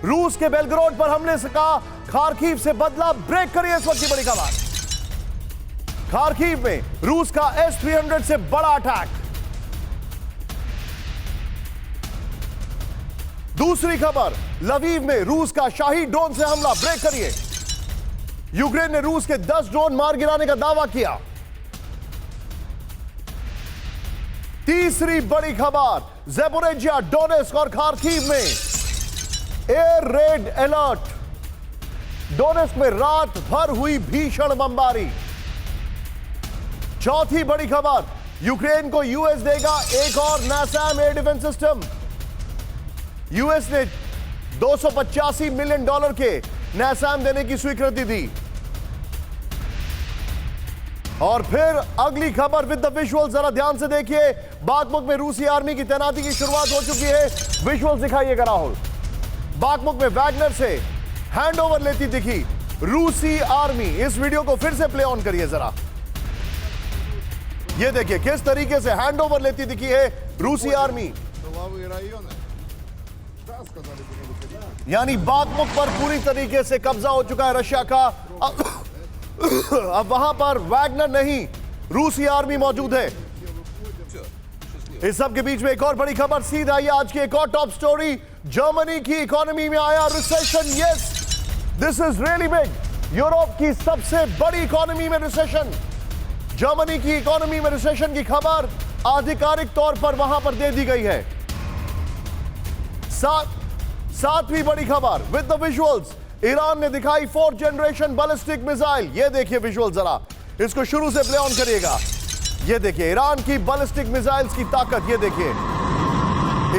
रूस के बेलग्राड पर हमले का खार्किव से बदला। ब्रेक करिए इस वक्त की बड़ी खबर। खार्किव में रूस का S-300 से बड़ा अटैक। दूसरी खबर, लवीव में रूस का शाही ड्रोन से हमला। ब्रेक करिए। यूक्रेन ने रूस के 10 ड्रोन मार गिराने का दावा किया। तीसरी बड़ी खबर, ज़ेपोरिज़िया, डोनेस्क और खार्किव में एयर रेड अलर्ट। डोनेस्क में रात भर हुई भीषण बमबारी। चौथी बड़ी खबर, यूक्रेन को यूएस देगा एक और नासैम एयर डिफेंस सिस्टम। यूएस ने $285 मिलियन के नासैम देने की स्वीकृति दी। और फिर अगली खबर विद द विजुअल, जरा ध्यान से देखिए। बाखमुक में रूसी आर्मी की तैनाती की शुरुआत हो चुकी है। विजुअल दिखाइएगा राहुल। बाखमुक में वैगनर से हैंडओवर लेती दिखी रूसी आर्मी। इस वीडियो को फिर से प्ले ऑन करिए जरा। ये देखिए किस तरीके से हैंडओवर लेती दिखी है रूसी आर्मी। यानी बाखमुक पर पूरी तरीके से कब्जा हो चुका है रशिया का। अब वहां पर वैगनर नहीं, रूसी आर्मी मौजूद है। इस सब के बीच में एक और बड़ी खबर सीधा आई आज की एक और टॉप स्टोरी। जर्मनी की इकोनॉमी में आया recession. Yes, this is really big. Europe की सबसे बड़ी इकोनॉमी में रिसेशन। जर्मनी की इकोनॉमी में रिसेशन की खबर आधिकारिक तौर पर वहां पर दे दी गई है। सातवीं बड़ी खबर विद द विजुअल्स, ईरान ने दिखाई 4th जनरेशन बैलिस्टिक मिसाइल। ये देखिए विजुअल जरा, इसको शुरू से प्ले ऑन करिएगा। ये देखिए ईरान की बैलिस्टिक मिसाइल्स की ताकत। ये देखिए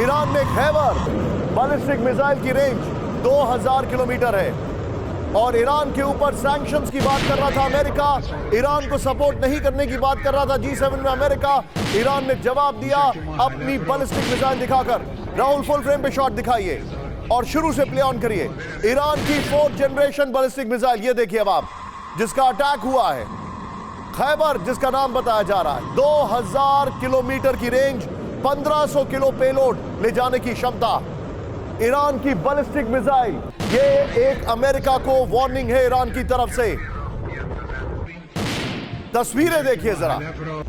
ईरान में हैवर बैलिस्टिक मिसाइल की रेंज 2000 किलोमीटर है। और ईरान के ऊपर सैंक्शंस की बात कर रहा था अमेरिका, ईरान को सपोर्ट नहीं करने की बात कर रहा था G7 में अमेरिका। ईरान ने जवाब दिया अपनी बैलिस्टिक मिसाइल दिखाकर। राहुल फुल फ्रेम पे शॉट दिखाइए और शुरू से प्ले ऑन करिए। ईरान की 4th जनरेशन बैलिस्टिक मिसाइल, ये देखिए अब आप, जिसका अटैक हुआ है खैबर, जिसका नाम बताया जा रहा है। 2000 किलोमीटर की रेंज, 1500 किलो पेलोड ले जाने की क्षमता। ईरान की बैलिस्टिक मिसाइल, ये एक अमेरिका को वार्निंग है ईरान की तरफ से। तस्वीरें देखिए जरा।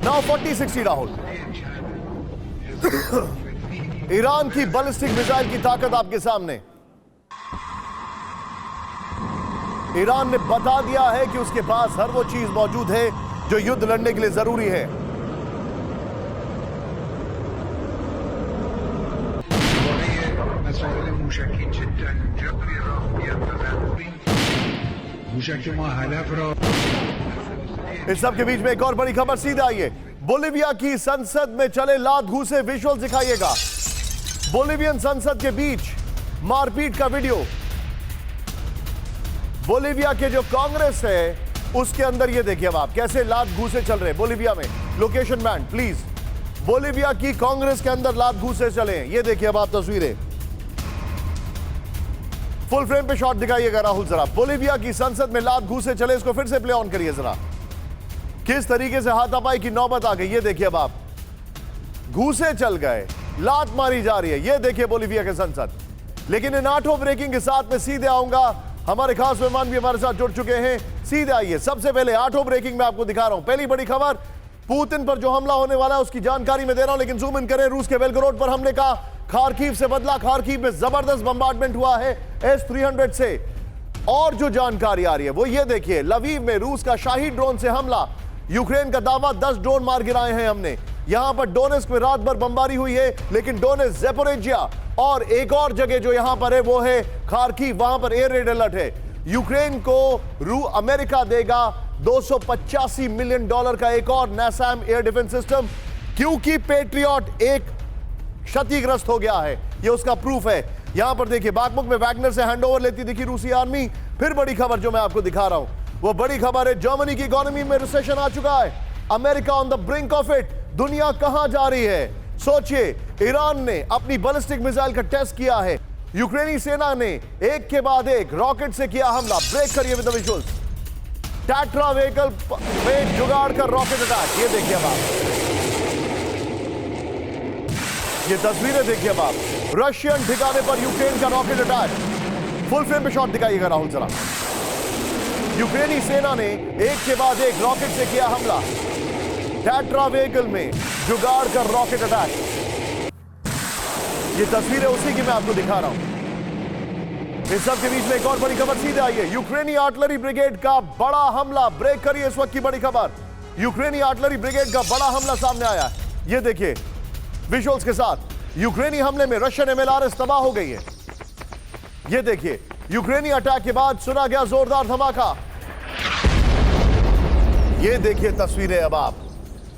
नाउ 40-60 राहुल। ईरान की बैलिस्टिक मिसाइल की ताकत आपके सामने। ईरान ने बता दिया है कि उसके पास हर वो चीज मौजूद है जो युद्ध लड़ने के लिए जरूरी है। इस सब के बीच में एक और बड़ी खबर सीधा आई है। बोलिविया की संसद में चले लात घूसे। विजुअल दिखाइएगा। बोलिवियन संसद के बीच मारपीट का वीडियो। बोलिविया के जो कांग्रेस है उसके अंदर ये देखिए अब आप, कैसे लात घूसे चल रहे हैं बोलिविया में। Location band please. बोलिविया की कांग्रेस के अंदर लात घूसे चले हैं। ये देखिए अब आप तस्वीरें। फुल फ्रेम पे शॉट दिखाइएगा राहुल जरा। बोलिविया की संसद में लात घूसे चले, इसको फिर से प्ले ऑन करिए जरा। किस तरीके से हाथापाई की नौबत आ गई, ये देखिए अब आप। घूसे चल गए, लात मारी जा रही है। ये देखिए बोलिविया के संसद। लेकिन इन आठों ब्रेकिंग के साथ में सीधे आऊंगा। हमारे खास मेहमान भी हमारे साथ जुड़ चुके हैं। सीधे आइए। सबसे पहले आठों ब्रेकिंग में आपको दिखा रहा हूं। पहली बड़ी खबर, पुतिन पर जो हमला होने वाला है उसकी जानकारी में दे रहा हूं, लेकिन जूम इन करें। रूस के बेलग्राड पर हमले का खार्किव से बदला। खार्किव में जबरदस्त बम्बार्डमेंट हुआ है S-300 से। और जो जानकारी आ रही है वो ये देखिए, लवीव में रूस का शाही ड्रोन से हमला। यूक्रेन का दावा 10 ड्रोन मार गिराए हैं हमने। यहां पर डोनेस्क में रात भर बमबारी हुई है, लेकिन डोनेस्क, ज़ेपोरिज़िया और एक और जगह जो यहां पर है वो है खार्किव, वहां पर एयर रेड अलर्ट है। यूक्रेन को अमेरिका देगा $285 मिलियन का एक और नासैम एयर डिफेंस सिस्टम, क्योंकि पेट्रियट एक क्षतिग्रस्त हो गया है। ये उसका प्रूफ है। यहां पर देखिए बाखमुक में वैगनर से हैंडओवर लेती दिखी रूसी आर्मी। फिर बड़ी खबर जो मैं आपको दिखा रहा हूं वो बड़ी खबर है, जर्मनी की इकोनॉमी में रिसेशन आ चुका है। America on the brink of it. दुनिया कहां जा रही है सोचिए। ईरान ने अपनी बैलिस्टिक मिसाइल का टेस्ट किया है। यूक्रेनी सेना ने एक के बाद एक रॉकेट से किया हमला। ब्रेक करिए with the visuals. Tetra vehicle में जुगाड़ कर रॉकेट अटैक। ये देखिए अब आप, ये तस्वीरें देखिए अब आप। रशियन ठिकाने पर यूक्रेन का रॉकेट अटैक। फुल फ्रेम पे शॉट दिखाइएगा राहुल जरा। यूक्रेनी सेना ने एक के बाद एक रॉकेट से किया हमला। टैट्रा व्हीकल में जुगाड़ कर रॉकेट अटैक। ये तस्वीरें उसी की मैं आपको दिखा रहा हूं। इस सब के बीच में एक और बड़ी खबर सीधे आई है। यूक्रेनी आर्टिलरी ब्रिगेड का बड़ा हमला। ब्रेक करिए इस वक्त की बड़ी खबर। यूक्रेनी आर्टिलरी ब्रिगेड का बड़ा हमला सामने आया है। ये देखिए विजुअल्स के साथ। यूक्रेनी हमले में रशियन एमएलआरएस तबाह हो गई है। ये देखिए यूक्रेनी अटैक के बाद सुना गया जोरदार धमाका। ये देखिए तस्वीरें अब आप।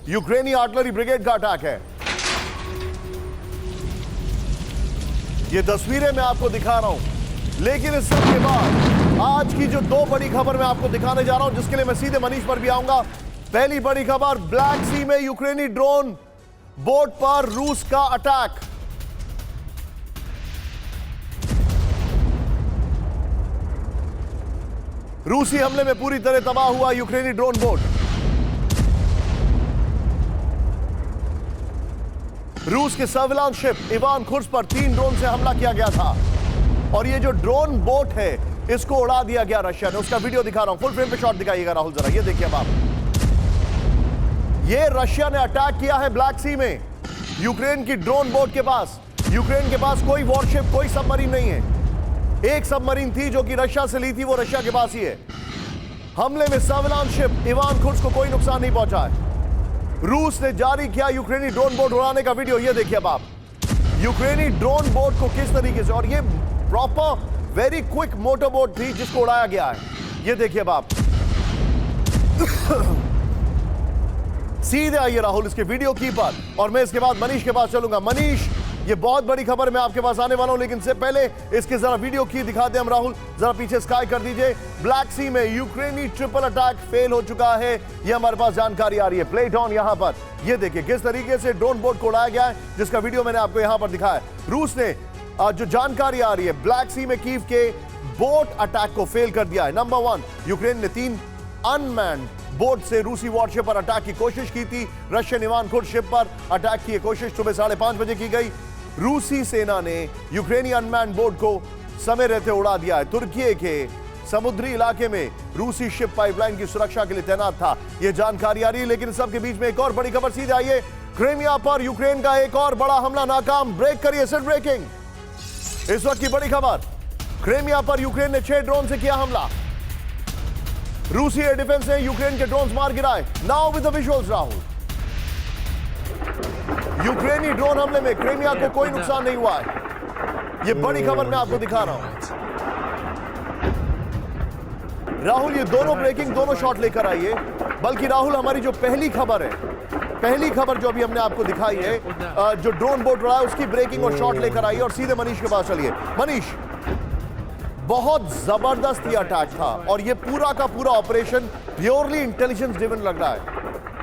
यूक्रेनी आर्टिलरी ब्रिगेड का अटैक है। ये तस्वीरें मैं आपको दिखा रहा हूं। लेकिन इस सब के बाद आज की जो दो बड़ी खबर मैं आपको दिखाने जा रहा हूं, जिसके लिए मैं सीधे मनीष पर भी आऊंगा। पहली बड़ी खबर, ब्लैक सी में यूक्रेनी ड्रोन बोट पर रूस का अटैक। रूसी हमले में पूरी तरह तबाह हुआ यूक्रेनी ड्रोन बोट। रूस के सर्विलांस शिप इवान खुर्स पर 3 ड्रोन से हमला किया गया था और ये जो ड्रोन बोट है इसको उड़ा दिया गया रशिया ने। उसका वीडियो दिखा रहा हूं। फुल फ्रेम पे शॉट दिखाइएगा राहुल जरा। ये देखिए आप। ये रशिया ने अटैक किया है ब्लैक सी में यूक्रेन की ड्रोन बोट के पास। यूक्रेन के पास कोई वॉरशिप, कोई सबमरीन नहीं है। एक सबमरीन थी जो कि रशिया से ली थी, वो रशिया के पास ही है। हमले में सर्विलांस शिप इवान खुर्स को कोई नुकसान नहीं पहुंचा है। रूस ने जारी किया यूक्रेनी ड्रोन बोट उड़ाने का वीडियो। ये देखिए अब आप यूक्रेनी ड्रोन बोट को किस तरीके से, और ये proper very quick motor boat थी जिसको उड़ाया गया है। ये देखिए अब आप। सीधे आइए राहुल इसके वीडियो की पर, और मैं इसके बाद मनीष के पास चलूंगा। मनीष, ये बहुत बड़ी खबर मैं आपके पास आने वाला हूं, लेकिन से पहले इसके जरा वीडियो की दिखा दें हम राहुल। जरा पीछे स्काई कर दीजिए। ब्लैक सी में यूक्रेनी ट्रिपल अटैक फेल हो चुका है, ये हमारे पास जानकारी आ रही है। प्लेट ऑन यहां पर। ये देखिए किस तरीके से ड्रोन बोट को उड़ाया गया है, जिसका वीडियो मैंने आपको यहां पर दिखाया। रूस ने जो जानकारी आ रही है, ब्लैक सी में कीव के बोट अटैक को फेल कर दिया है। नंबर 1, यूक्रेन ने 3 अनमैन्ड बोट से रूसी वॉरशिप पर अटैक की कोशिश की थी। रशियन इवान खुर्स शिप पर अटैक की कोशिश सुबह 5:30 बजे की गई। रूसी सेना ने यूक्रेनी अनमैन्ड बोट को समय रहते उड़ा दिया है। तुर्की के समुद्री इलाके में रूसी शिप पाइपलाइन की सुरक्षा के लिए तैनात था, यह जानकारी आ रही है। लेकिन सबके बीच में एक और बड़ी खबर सीधे आई है। क्रीमिया पर यूक्रेन का एक और बड़ा हमला नाकाम। ब्रेक करिए, सिर्फ ब्रेकिंग। इस वक्त की बड़ी खबर, क्रीमिया पर यूक्रेन ने 6 ड्रोन से किया हमला। रूसी एयर डिफेंस ने यूक्रेन के ड्रोन मार गिराए। Now with the visuals Rahul. यूक्रेनी ड्रोन हमले में क्रीमिया को कोई नुकसान नहीं हुआ है। ये बड़ी खबर मैं आपको दिखा रहा हूं। राहुल, ये दोनों ब्रेकिंग, दोनों शॉट लेकर आइए। बल्कि राहुल, हमारी जो पहली खबर है, पहली खबर जो अभी हमने आपको दिखाई है, जो ड्रोन बोट उड़ा है उसकी ब्रेकिंग और शॉट लेकर आइए और सीधे मनीष के पास चलिए। मनीष, बहुत जबरदस्त ये अटैक था और ये पूरा का पूरा ऑपरेशन प्योरली इंटेलिजेंस ड्रिवन लग रहा है।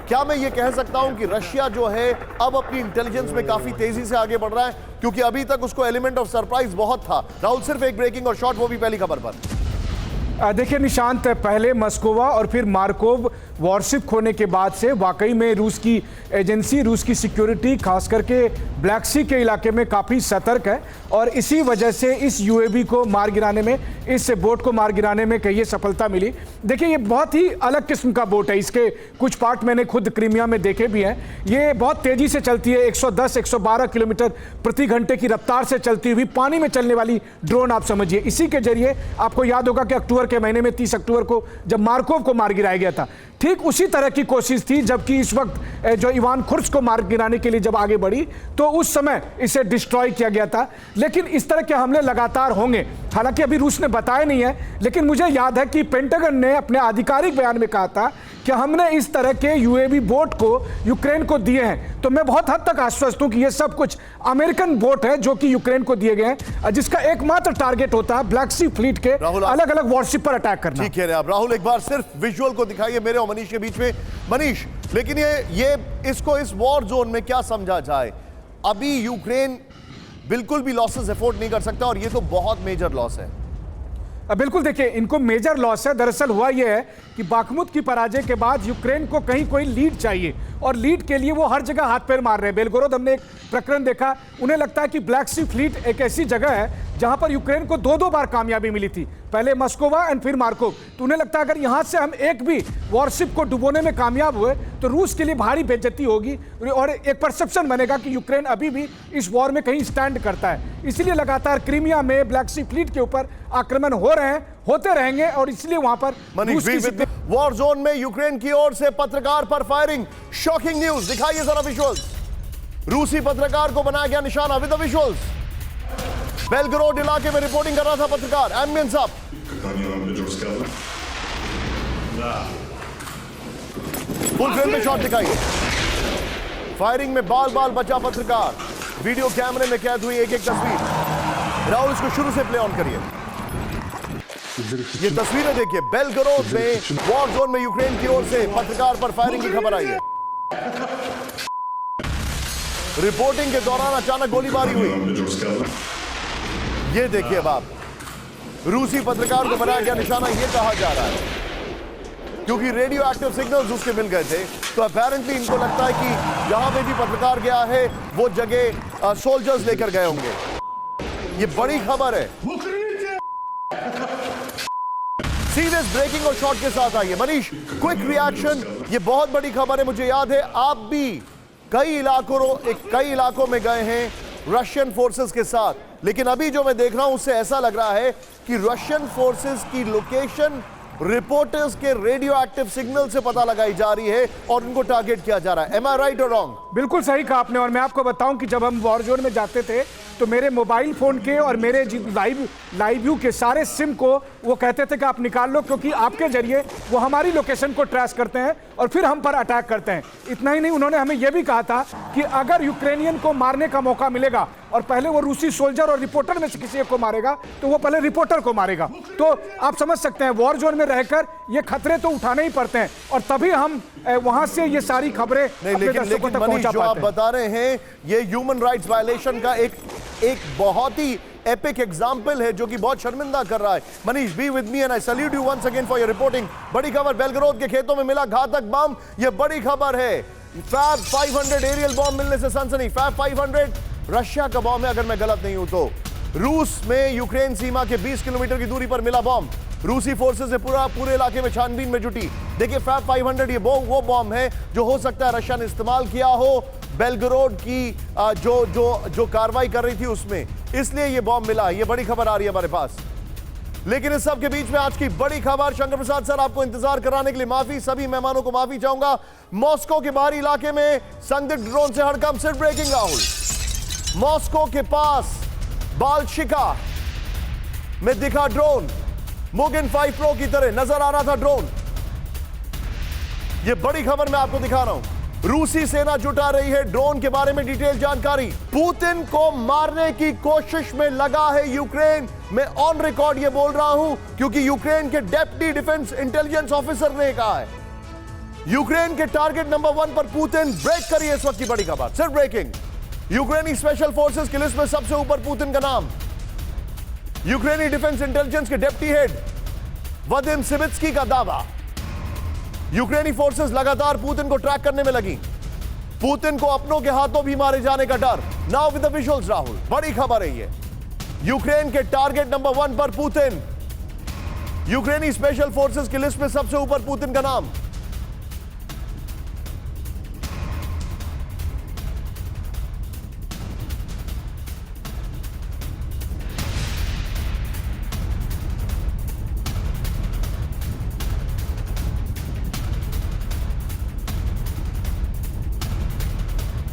क्या मैं ये कह सकता हूं कि रशिया जो है अब अपनी इंटेलिजेंस में काफी तेजी से आगे बढ़ रहा है, क्योंकि अभी तक उसको एलिमेंट ऑफ सरप्राइज बहुत था। राहुल, सिर्फ एक ब्रेकिंग और शॉट, वो भी पहली खबर पर। देखिए निशांत, पहले मस्कोवा और फिर मार्कोव वॉरशिप खोने के बाद से वाकई में रूस की एजेंसी, रूस की सिक्योरिटी खास करके ब्लैक सी के इलाके में काफ़ी सतर्क है और इसी वजह से इस यूएवी को मार गिराने में, इस बोट को मार गिराने में कहिए सफलता मिली। देखिए ये बहुत ही अलग किस्म का बोट है। इसके कुछ पार्ट मैंने खुद क्रीमिया में देखे भी हैं। ये बहुत तेज़ी से चलती है, 110-112 किलोमीटर प्रति घंटे की रफ्तार से चलती हुई पानी में चलने वाली ड्रोन आप समझिए। इसी के जरिए आपको याद होगा कि अक्टूबर के महीने में 30 अक्टूबर को जब मार्कोव को मार गिराया गया था, ठीक उसी तरह की कोशिश थी। जबकि इस वक्त जो इवान खुर्स को मार गिराने के लिए जब आगे बढ़ी तो उस समय इसे डिस्ट्रॉय किया गया था। लेकिन इस तरह के हमले लगातार होंगे। हालांकि अभी रूस ने बताया नहीं है, लेकिन मुझे याद है कि पेंटागन ने अपने आधिकारिक बयान में कहा था कि हमने इस तरह के यूएवी बोट को यूक्रेन को दिए हैं। तो मैं बहुत हद तक आश्वस्त हूं कि ये सब कुछ अमेरिकन बोट है जो कि यूक्रेन को दिए गए हैं, जिसका एकमात्र टारगेट होता है ब्लैक सी फ्लीट के अलग अलग वॉरशिप पर अटैक करना। ठीक है आप राहुल, एक बार सिर्फ विजुअल को दिखाइए मेरे और मनीष के बीच में। मनीष, लेकिन ये इसको इस वॉर जोन में क्या समझा जाए? अभी यूक्रेन बिल्कुल भी लॉसेस अफोर्ड नहीं कर सकता और ये तो बहुत मेजर लॉस है। बिल्कुल, देखिए इनको मेजर लॉस है। दरअसल हुआ यह है कि बाखमुत की पराजय के बाद यूक्रेन को कहीं कोई लीड चाहिए और लीड के लिए वो हर जगह हाथ पैर मार रहे हैं। बेलगोरोद हमने एक प्रकरण देखा, उन्हें लगता है कि ब्लैक सी फ्लीट एक ऐसी जगह है जहां पर यूक्रेन को दो बार कामयाबी मिली थी, पहले मस्कोवा एंड फिर मार्कोव। तो उन्हें लगता है अगर यहां से हम एक भी वॉरशिप को डुबोने में कामयाब हुए तो रूस के लिए भारी बेइज्जती होगी और एक परसेप्शन बनेगा कि यूक्रेन अभी भी इस वॉर में कहीं स्टैंड करता है। इसलिए लगातार क्रीमिया में ब्लैक सी फ्लीट के ऊपर आक्रमण हो रहे हैं, होते रहेंगे और इसलिए वहां पर वॉर जोन में यूक्रेन की ओर से पत्रकार पर फायरिंग। शॉकिंग न्यूज, दिखाइए जरा विजुअल्स। रूसी पत्रकार को बनाया गया निशाना विद द विजुअल्स। बेलगोरोड इलाके में रिपोर्टिंग कर रहा था पत्रकार। एम्बियंस अप, फुल फ्रेम में शॉट दिखाइए। फायरिंग में बाल बाल बचा पत्रकार। वीडियो कैमरे में कैद हुई एक एक तस्वीर। राहुल इसको शुरू से प्ले ऑन करिए। ये तस्वीरें देखिए, बेलगोरोद में वॉर जोन में यूक्रेन की ओर से पत्रकार पर फायरिंग की खबर आई है। रिपोर्टिंग के दौरान अचानक गोलीबारी हुई। ये देखिए अब आप, रूसी पत्रकार को बनाया गया निशाना, ये कहा जा रहा है क्योंकि रेडियो एक्टिव सिग्नल्स उसके मिल गए थे। तो अपेरेंटली इनको लगता है कि जहां पे भी पत्रकार गया है वो जगह सोल्जर्स लेकर गए होंगे। ये बड़ी खबर है। सीरियस ब्रेकिंग और शॉट के साथ आइए। मनीष, क्विक रिएक्शन, ये बहुत बड़ी खबर है। मुझे याद है आप भी कई इलाकों में गए हैं रशियन फोर्सेस के साथ, लेकिन अभी जो मैं देख रहा हूं उससे ऐसा लग रहा है कि रशियन फोर्सेस की लोकेशन रिपोर्टर्स के रेडियो एक्टिव सिग्नल से पता लगाई जा रही है और उनको टारगेट किया जा रहा है। एम आई राइट और रॉन्ग? बिल्कुल सही कहा आपने। और मैं आपको बताऊं कि जब हम वॉर जोन में जाते थे तो मेरे मोबाइल फोन के और मेरे लाइव व्यू के सारे सिम को वो कहते थे कि आप निकाल लो, क्योंकि आपके जरिए वो हमारी लोकेशन को ट्रेस करते हैं और फिर हम पर अटैक करते हैं। इतना ही नहीं, उन्होंने हमें यह भी कहा था कि अगर यूक्रेनियन को मारने का मौका मिलेगा और पहले वो रूसी सोल्जर और रिपोर्टर में से किसी एक को मारेगा तो वो पहले रिपोर्टर को मारेगा। तो आप समझ सकते हैं वॉर जोन में रहकर ये खतरे तो उठाने ही पड़ते हैं और तभी हम वहां से ये सारी खबरें अपने दर्शकों तक पहुंचा पाते हैं। आप बता रहे हैं ये ह्यूमन राइट्स वायलेशन का एक बहुत ही एपिक एग्जाम्पल है जो कि बहुत शर्मिंदा कर रहा है। Manish, be with me and I salute you once again for your reporting. बड़ी खबर, बेलगोरोद के खेतों में मिला घातक बम। यह बड़ी खबर है। फैब 500 एरियल बॉम्ब मिलने से सनसनी। फैब 500 रशिया का बॉम्ब है अगर मैं गलत नहीं हूं तो। रूस में यूक्रेन सीमा के 20 किलोमीटर की दूरी पर मिला बॉम्ब। रूसी फोर्सेस ने पूरे इलाके में छानबीन में जुटी। देखिए फैब 500 ये वो बॉम्ब है जो हो सकता है रशिया ने इस्तेमाल किया हो बेलगोरोड की जो कार्रवाई कर रही थी उसमें, इसलिए ये बॉम्ब मिला। ये बड़ी खबर आ रही है हमारे पास। लेकिन इस सब के बीच में आज की बड़ी खबर, शंकर प्रसाद सर आपको इंतजार कराने के लिए माफी, सभी मेहमानों को माफी चाहूंगा। मॉस्को के बाहरी इलाके में संदिग्ध ड्रोन से हड़कंप, सिर्फ ब्रेकिंग राहुल। मॉस्को के पास बाल्शिका में दिखा ड्रोन, मुगिन 5 प्रो की तरह नजर आ रहा था ड्रोन। यह बड़ी खबर मैं आपको दिखा रहा हूं। रूसी सेना जुटा रही है ड्रोन के बारे में डिटेल जानकारी। पुतिन को मारने की कोशिश में लगा है यूक्रेन। मैं ऑन रिकॉर्ड ये बोल रहा हूं क्योंकि यूक्रेन के डेप्टी डिफेंस इंटेलिजेंस ऑफिसर ने कहा है। यूक्रेन के टारगेट नंबर 1 पर पुतिन। ब्रेक करिए इस वक्त की बड़ी खबर, सिर्फ ब्रेकिंग। यूक्रेनी स्पेशल फोर्सेस की लिस्ट में सबसे ऊपर पुतिन का नाम। यूक्रेनी डिफेंस इंटेलिजेंस के डेप्टी हेड वादिम सिबित्स्की का दावा। यूक्रेनी फोर्सेस लगातार पुतिन को ट्रैक करने में लगी। पुतिन को अपनों के हाथों भी मारे जाने का डर। Now with the visuals Rahul, बड़ी खबर है ये। यूक्रेन के टारगेट नंबर 1 पर पुतिन। यूक्रेनी स्पेशल फोर्सेस की लिस्ट में सबसे ऊपर पुतिन का नाम।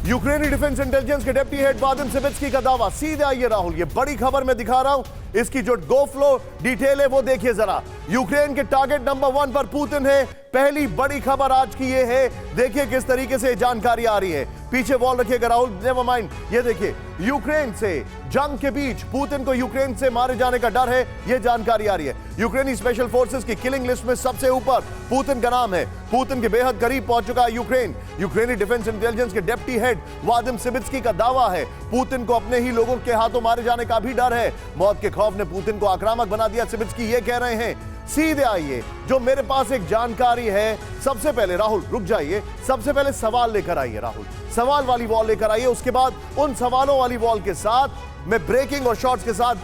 यूक्रेनी डिफेंस इंटेलिजेंस के डेप्टी हेड वादिम सिबित्स्की का दावा। सीधे आइए राहुल, ये बड़ी खबर मैं दिखा रहा हूं। इसकी जो गो फ्लो डिटेल है वो देखिए जरा। यूक्रेन के टारगेट नंबर 1 पर पुतिन है। पहली बड़ी खबर आज की ये है, देखिए किस तरीके से जानकारी आ रही है। पीछे वॉल रखिएगा राहुल, नेवर माइंड। ये देखिए यूक्रेन से जंग के बीच पुतिन को यूक्रेन से मारे जाने का डर है, ये जानकारी आ रही है। यूक्रेनी स्पेशल फोर्सेस की किलिंग लिस्ट में सबसे ऊपर पुतिन का नाम है। पुतिन के बेहद करीब पहुंच चुका है यूक्रेन। यूक्रेनी डिफेंस इंटेलिजेंस के डेप्टी हेड वादिम सिबित्स्की का दावा है पुतिन को अपने ही लोगों के हाथों मारे जाने का भी डर है। मौत के खौफ ने पुतिन को आक्रामक बना दिया, सिबित्स्की ये कह रहे हैं। सीधे आइए, जो मेरे पास एक जानकारी है। सबसे पहले राहुल रुक जाइए, सबसे पहले सवाल लेकर आइए राहुल, सवाल वाली वॉल लेकर आइए। उसके बाद उन सवालों वाली वॉल के साथ मैं ब्रेकिंग और शॉर्ट्स के साथ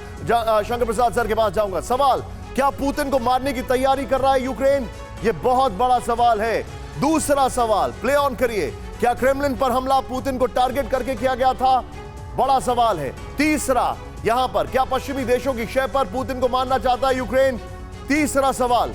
शंकर प्रसाद सर के पास जाऊंगा। सवाल, क्या पुतिन को मारने की तैयारी कर रहा है यूक्रेन? यह बहुत बड़ा सवाल है। दूसरा सवाल प्ले ऑन करिए, क्या क्रेमलिन पर हमला पुतिन को टारगेट करके किया गया था? बड़ा सवाल है। तीसरा, यहां पर क्या पश्चिमी देशों की शय पर पुतिन को मारना चाहता है यूक्रेन? तीसरा सवाल।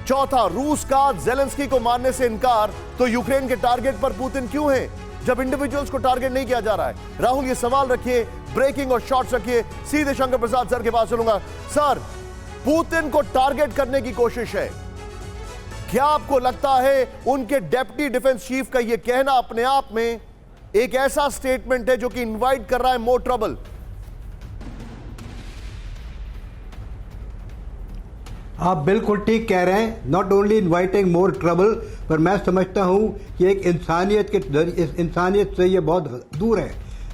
चौथा, रूस का जेलेंस्की को मारने से इनकार, तो यूक्रेन के टारगेट पर पुतिन क्यों है जब इंडिविजुअल्स को टारगेट नहीं किया जा रहा है? राहुल ये सवाल रखिए, ब्रेकिंग और शॉर्ट्स रखिए। सीधे शंकर प्रसाद सर के पास चलूंगा। सर, पुतिन को टारगेट करने की कोशिश है, क्या आपको लगता है उनके डेप्टी डिफेंस चीफ का यह कहना अपने आप में एक ऐसा स्टेटमेंट है जो कि इनवाइट कर रहा है मोर ट्रबल? आप बिल्कुल ठीक कह रहे हैं। Not only inviting more trouble, पर मैं समझता हूं कि एक इंसानियत से ये बहुत दूर है।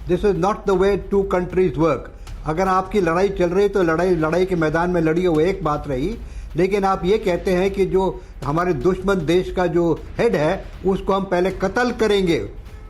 This is not the way two countries work. अगर आपकी लड़ाई चल रही तो लड़ाई के मैदान में लड़िए, वो एक बात रही। लेकिन आप ये कहते हैं कि जो हमारे दुश्मन देश का जो हेड है उसको हम पहले कत्ल करेंगे।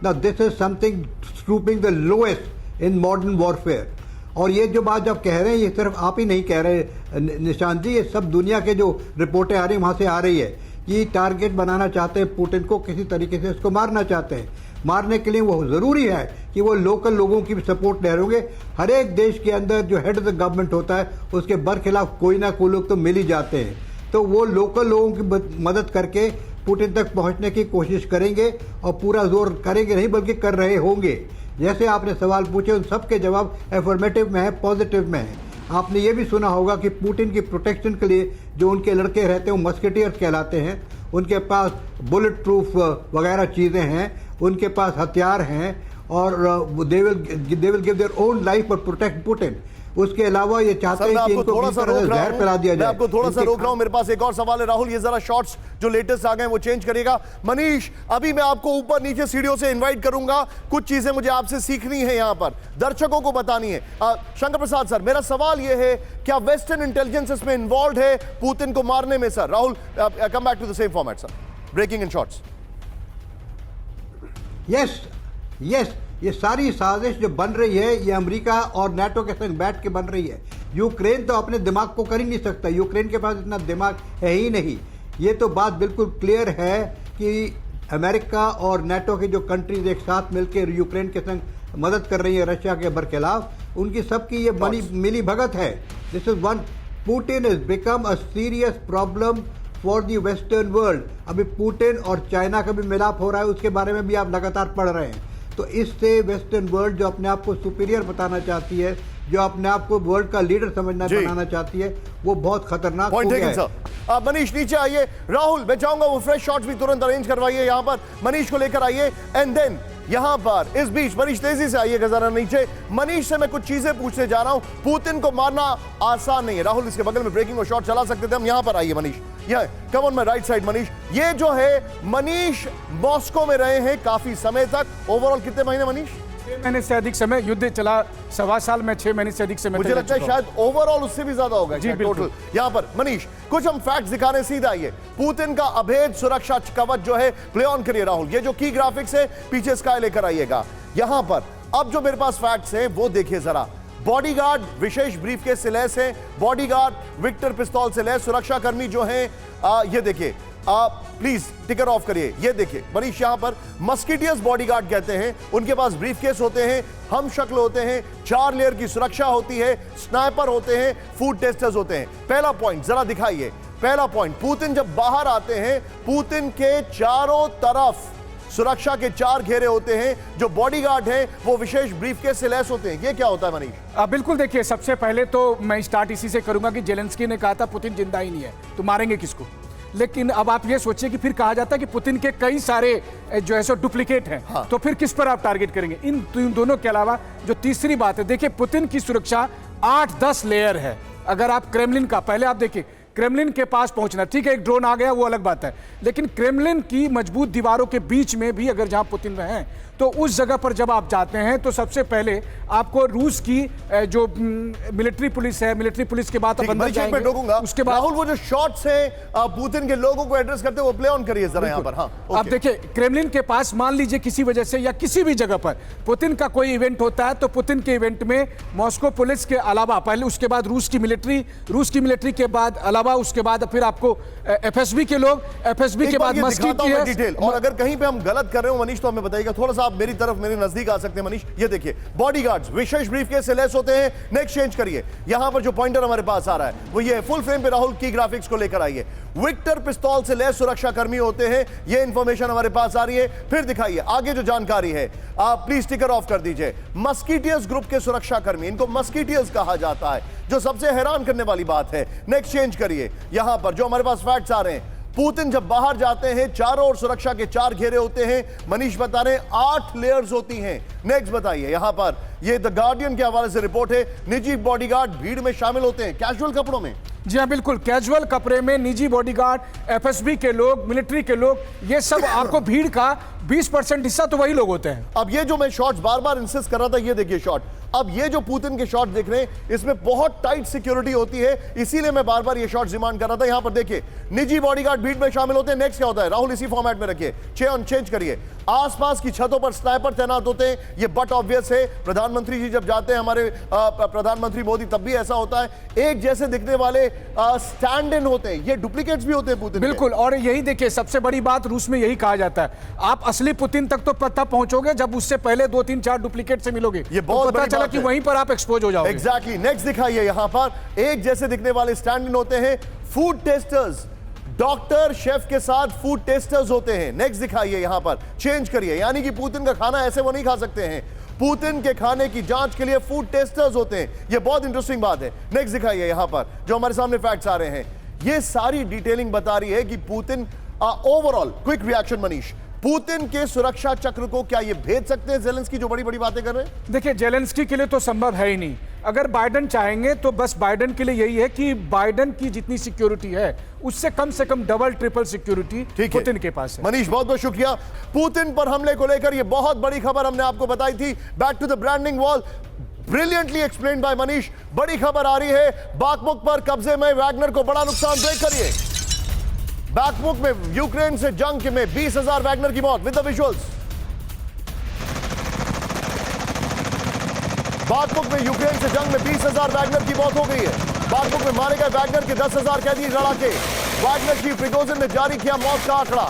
Now this is something stooping the lowest in modern warfare. और ये जो बात आप कह रहे हैं, ये सिर्फ आप ही नहीं कह रहे निशांत जी, ये सब दुनिया के जो रिपोर्टें आ रही हैं वहाँ से आ रही है कि टारगेट बनाना चाहते हैं पुतिन को, किसी तरीके से उसको मारना चाहते हैं। मारने के लिए वो ज़रूरी है कि वो लोकल लोगों की भी सपोर्ट ले रहे। हर एक देश के अंदर जो हेड ऑफ द गवर्नमेंट होता है उसके बरखिलाफ कोई ना कोई लोग तो मिल ही जाते हैं, तो वो लोकल लोगों की मदद करके पुतिन तक पहुंचने की कोशिश करेंगे और पूरा जोर करेंगे नहीं बल्कि कर रहे होंगे। जैसे आपने सवाल पूछे उन सबके जवाब एफर्मेटिव में है, पॉजिटिव में है। आपने ये भी सुना होगा कि पुतिन की प्रोटेक्शन के लिए जो उनके लड़के रहते हैं वो मस्केटियर्स कहलाते हैं। उनके पास बुलेट प्रूफ वगैरह चीज़ें हैं, उनके पास हथियार हैं और they will give their own life for protect Putin. उसके अलावा ये चाहते हैं कि इनको किसी तरह से जहर पिला दिया जाए। मैं आपको थोड़ा सा रोक रहा हूं, मेरे पास एक और सवाल है राहुल। ये जरा शॉर्ट्स जो लेटेस्ट आ गए वो चेंज करिएगा। मनीष, अभी मैं आपको ऊपर नीचे सीढ़ियों से इनवाइट करूंगा, कुछ चीजें मुझे आपसे सीखनी है, यहां पर दर्शकों को बतानी है। शंकर प्रसाद सर, मेरा सवाल यह है, क्या वेस्टर्न इंटेलिजेंस इसमें इन्वॉल्व है पुतिन को मारने में? Sir Rahul, come back to the same format sir, breaking in shorts. Yes, ये सारी साजिश जो बन रही है ये अमेरिका और नाटो के संग बैठ के बन रही है। यूक्रेन तो अपने दिमाग को कर ही नहीं सकता, यूक्रेन के पास इतना दिमाग है ही नहीं। ये तो बात बिल्कुल क्लियर है कि अमेरिका और नाटो की जो कंट्रीज एक साथ मिलकर यूक्रेन के संग मदद कर रही है रशिया के बरखिलाफ, उनकी सबकी ये बनी मिली भगत है। This is one, Putin is become a serious problem for the western world. अभी पुतिन और चाइना का भी मिलाप हो रहा है, उसके बारे में भी आप लगातार पढ़ रहे हैं। तो इससे वेस्टर्न वर्ल्ड जो अपने आप को सुपीरियर बताना चाहती है, जो अपने आप को वर्ल्ड का लीडर बनाना चाहती है, वो बहुत खतरनाक हो गया है। मनीष नीचे आइए। राहुल, मैं चाहूंगा वो फ्रेश शॉट्स भी तुरंत अरेंज करवाइए, यहां पर मनीष को लेकर आइए। एंड देन यहां पर इस बीच मनीष तेजी से आइएगा जरा नीचे। मनीष से मैं कुछ चीजें पूछने जा रहा हूं। पुतिन को मारना आसान नहीं है राहुल, इसके बगल में ब्रेकिंग और शॉट चला सकते थे हम। यहां पर आइए मनीष, यह come on my right side. Manish, ये जो है मनीष मॉस्को में रहे हैं काफी समय तक। ओवरऑल कितने महीने मनीष? 6 महीने से अधिक समय। युद्ध चला 1.25 साल में, 6 महीने से अधिक समय। मुझे लगता है शायद ओवरऑल उससे भी ज्यादा होगा जी, टोटल। यहां पर मनीष कुछ हम फैक्ट्स दिखाने सीधा आइए। पुतिन का अभेद सुरक्षा कवच जो है प्ले ऑन करिए राहुल। ये जो की ग्राफिक्स है पीछे स्काई लेकर आइएगा। यहां पर अब जो मेरे पास फैक्ट्स हैं वो देखिए जरा। बॉडीगार्ड विशेष ब्रीफकेस से लैस है, बॉडीगार्ड विक्टर पिस्तौल से लैस, सुरक्षा कर्मी जो हैं ये देखिए, प्लीज टिकर ऑफ करिए। ये देखिए मनीष, यहां पर मस्किटियर्स बॉडीगार्ड कहते हैं, उनके पास ब्रीफकेस होते हैं, हम शक्ल होते हैं, 4 लेयर की सुरक्षा होती है, स्नाइपर होते हैं, फूड टेस्टर्स होते हैं। पहला पॉइंट जरा दिखाइए। पहला पॉइंट, पुतिन जब बाहर आते हैं, पुतिन के चारों तरफ सुरक्षा के 4 घेरे होते हैं। जो बॉडीगार्ड हैं वो विशेष ब्रीफकेस से लैस होते हैं। ये क्या होता है मनीष? बिल्कुल, देखिए सबसे पहले तो मैं स्टार्ट इसी से करूंगा कि जेलेंस्की ने कहा था पुतिन जिंदा ही नहीं है तो मारेंगे किसको। लेकिन अब आप ये सोचिए कि फिर कहा जाता है कि पुतिन के कई सारे जो है सो डुप्लीकेट हैं। हाँ। तो फिर किस पर आप टारगेट करेंगे? इन दोनों के अलावा जो तीसरी बात है, देखिए पुतिन की सुरक्षा 8-10 लेयर है। अगर आप क्रेमलिन का, पहले आप देखिए क्रेमलिन के पास पहुंचना, ठीक है एक ड्रोन आ गया वो अलग बात है, लेकिन क्रेमलिन की मजबूत दीवारों के बीच में भी अगर जहां पुतिन हैं तो उस जगह पर जब आप जाते हैं तो सबसे पहले आपको रूस की जो मिलिट्री पुलिस है, मिलिट्री पुलिस के बाद आप अंदर जाएंगे, उसके बाद राहुल वो जो शॉट्स हैं पुतिन के लोगों को एड्रेस करते हैं वो प्ले ऑन करिए जरा यहां पर। हाँ, अब देखिए, क्रेमलिन के पास मान लीजिए किसी वजह से या किसी भी जगह पर पुतिन का कोई इवेंट होता है तो पुतिन के इवेंट में मॉस्को पुलिस के अलावा पहले, उसके बाद रूस की मिलिट्री के बाद अलावा उसके बाद फिर आपको एफएसबी के लोग, एफएसबी के बाद मस्जिद है डिटेल। और अगर कहीं पे हम गलत कर रहे हो मनीष तो हमें बताइएगा, थोड़ा सा आप मेरी तरफ, मेरे नजदीक आ सकते हैं मनीष। ये देखिए, बॉडीगार्ड्स विशेष ब्रीफकेस से लैस होते हैं। नेक्स्ट चेंज करिए, यहां पर जो पॉइंटर हमारे पास आ रहा है वो ये फुल फ्रेम पे राहुल की ग्राफिक्स को लेकर आइए। विक्टर पिस्तौल से लैस सुरक्षा कर्मी होते हैं, ये इंफॉर्मेशन हमारे पास आ रही है। फिर दिखाइए आगे जो जानकारी है, आप प्लीज स्टिकर ऑफ कर दीजिए। मस्कीटियर्स ग्रुप के सुरक्षा कर्मी, इनको मस्कीटियर्स कहा जाता है, जो सबसे हैरान करने वाली बात है। नेक्स्ट चेंज करिए, यहां पर जो हमारे पास फैक्ट्स आ रहे हैं, पुतिन जब बाहर जाते हैं चारों ओर सुरक्षा के 4 घेरे होते हैं। मनीष बता रहे हैं 8 लेयर्स होती हैं। नेक्स्ट बताइए, यहां पर ये द गार्डियन के हवाले से रिपोर्ट है, निजी बॉडीगार्ड भीड़ में शामिल होते हैं कैजुअल कपड़ों में। जी हाँ, बिल्कुल, कैजुअल कपड़े में निजी बॉडीगार्ड, एफएसबी के लोग, मिलिट्री के लोग, ये सब आपको भीड़ का 20% हिस्सा तो वही लोग होते हैं। अब ये जो मैं शॉट्स बार बार इंसिस्ट कर रहा था, ये देखिए शॉट। अब ये जो पुतिन के शॉट देख रहे हैं, इसमें बहुत टाइट सिक्योरिटी होती है, इसीलिए मैं बार बार ये शॉट्स डिमांड कर रहा था। यहां पर देखिए, निजी बॉडीगार्ड भीड़ में शामिल होते हैं। नेक्स्ट क्या होता है राहुल, इसी फॉर्मेट में रखिए, चेंज करिए। आसपास की छतों पर स्नाइपर तैनात होते हैं, ये बट ऑब्वियस है। प्रधानमंत्री जी जब जाते हैं, हमारे प्रधानमंत्री मोदी, तब भी ऐसा होता है। एक जैसे दिखने वाले स्टैंड इन होते हैं, ये डुप्लीकेट्स भी होते हैं पुतिन। बिल्कुल, और यही देखिए सबसे बड़ी बात, रूस में यही कहा जाता है, आप असली पुतिन तक तो पता पहुंचोगे जब उससे पहले 2-3-4 डुप्लीकेट से मिलोगे। ये बहुत पता चला कि वहीं पर आप एक्सपोज हो जाओगे। एग्जैक्टली। नेक्स्ट दिखाइए, यहां पर एक जैसे दिखने वाले स्टैंड इन होते हैं। फूड टेस्टर्स, डॉक्टर शेफ के साथ फूड टेस्टर्स होते हैं। नेक्स्ट दिखाइए, यहां पर चेंज करिए, यानी कि पुतिन का खाना ऐसे वो नहीं खा सकते हैं, पुतिन के खाने की जांच के लिए फूड टेस्टर्स होते हैं। ये बहुत इंटरेस्टिंग बात है। नेक्स्ट दिखाइए, यहां पर जो हमारे सामने फैक्ट्स आ रहे हैं, ये सारी डिटेलिंग बता रही है कि Putin overall. Quick reaction Manish, Putin के सुरक्षा चक्र को क्या ये भेज सकते हैं ज़ेलेंस्की जो बड़ी बड़ी बातें कर रहे हैं? देखिए, ज़ेलेंस्की के लिए तो संभव है ही नहीं। अगर बाइडेन चाहेंगे तो बस बाइडेन के लिए यही है कि बाइडेन की जितनी सिक्योरिटी है उससे कम से कम डबल ट्रिपल सिक्योरिटी पुतिन के पास है। मनीष बहुत बहुत शुक्रिया। पुतिन पर हमले को लेकर ये बहुत बड़ी खबर हमने आपको बताई थी। Back to the branding wall, brilliantly explained by Manish. बड़ी खबर आ रही है, बाखमुख पर कब्जे में वैगनर को बड़ा नुकसान। ब्रेक करिए, बाखमुख में यूक्रेन से जंग में 20,000 वैगनर की मौत। विद द विजुअल्स, बाखमुख में यूक्रेन से जंग में 20,000 वैगनर की मौत हो गई है। बाखमुख में मारे गए वैगनर के 10,000 कैदी लड़ाके। वैगनर चीफ प्रिगोजिन ने जारी किया मौत का आंकड़ा।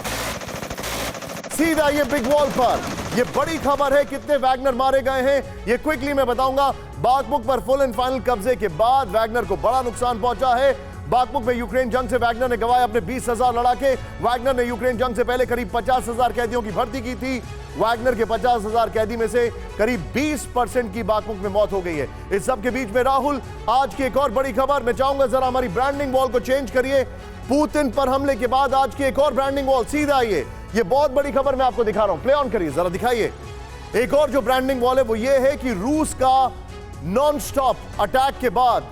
सीधा ये बिग वॉल पर ये बड़ी खबर है, कितने वैगनर मारे गए हैं ये क्विकली मैं बताऊंगा। बाखमुख पर फुल एंड फाइनल कब्जे के बाद वैगनर को बड़ा नुकसान पहुंचा है। बाखमुख में यूक्रेन जंग से वैगनर ने गवाए अपने 20,000 लड़ाके। वैगनर ने यूक्रेन जंग से पहले करीब 50,000 कैदियों की भर्ती की थी। वैगनर के 50,000 कैदी में से करीब 20% की बाखमुख में मौत हो गई है। इस सब के बीच में राहुल, आज की एक और बड़ी खबर मैं चाहूंगा जरा हमारी ब्रांडिंग वॉल को चेंज करिए। पुतिन पर हमले के बाद आज की एक और ब्रांडिंग वॉल, सीधा आइए, ये बहुत बड़ी खबर मैं आपको दिखा रहा हूं, प्ले ऑन करिए जरा, दिखाइए। एक और जो ब्रांडिंग वॉल है वो ये है कि रूस का नॉन स्टॉप अटैक के बाद